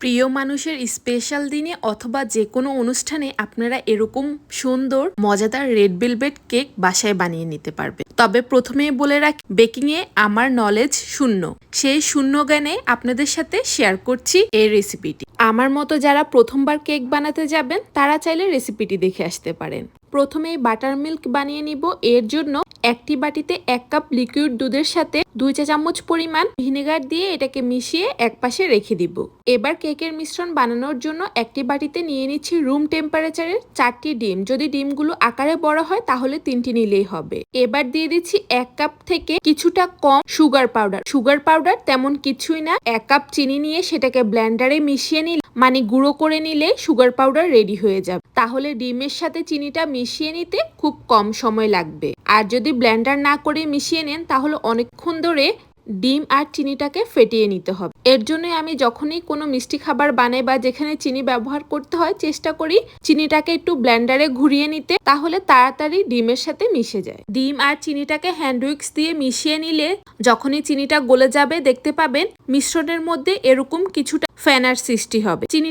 প্রিয় মানুষের স্পেশাল দিনে অথবা যে কোনো অনুষ্ঠানে আপনারা এরকম সুন্দর মজাদার রেড ভেলভেট কেক বাসায় বানিয়ে নিতে পারবে। তবে প্রথমেই বলে রাখি, বেকিংয়ে আমার নলেজ শূন্য। সেই শূন্য জ্ঞানে আপনাদের সাথে শেয়ার করছি এই রেসিপিটি। আমার মতো যারা প্রথমবার কেক বানাতে যাবেন তারা চাইলে রেসিপিটি দেখে আসতে পারেন। প্রথমে বাটার মিল্ক বানিয়ে নিব। এর জন্য একটি বাটিতে 1 কাপ লিকুইড দুধের সাথে 2 চা চামচ পরিমাণ ভিনেগার দিয়ে এটাকে মিশিয়ে একপাশে রেখে দিব। এবার কেকের মিশ্রণ বানানোর জন্য একটি বাটিতে নিয়ে নিচ্ছি রুম টেম্পারেচারের 4টি ডিম। যদি ডিমগুলো আকারে বড় হয় তাহলে 3টি নিলেই হবে। এবার দিয়ে দিচ্ছি 1 কাপ থেকে কিছুটা কম সুগার পাউডার। সুগার পাউডার তেমন কিছুই না, 1 কাপ চিনি নিয়ে সেটাকে ব্লেন্ডারে মিশিয়ে নিলে, মানে গুঁড়ো করে নিলে সুগার পাউডার রেডি হয়ে যাবে। তাহলে ডিমের সাথে চিনিটা মিশিয়ে নিতে খুব কম সময় লাগবে। আর যদি ব্লেন্ডার না করে মিশিয়ে নেন তাহলে অনেকক্ষণ ধরে ডিম আর চিনিটাকে ফেটিয়ে নিতে হবে। এর জন্য আমি যখনই কোনো মিষ্টি খাবার বানাই বা যেখানে চিনি ব্যবহার করতে হয় চেষ্টা করি চিনিটাকে একটু ব্লেন্ডারে ঘুরিয়ে নিতে, তাহলে তাড়াতাড়ি ডিমের সাথে মিশে যায়। ডিম আর চিনিটাকে হ্যান্ড উইক্স দিয়ে মিশিয়ে নিলে যখনই চিনিটা গলে যাবে দেখতে পাবেন মিশ্রণের মধ্যে এরকম কিছুটা ফেনার সৃষ্টি হবে। চিনি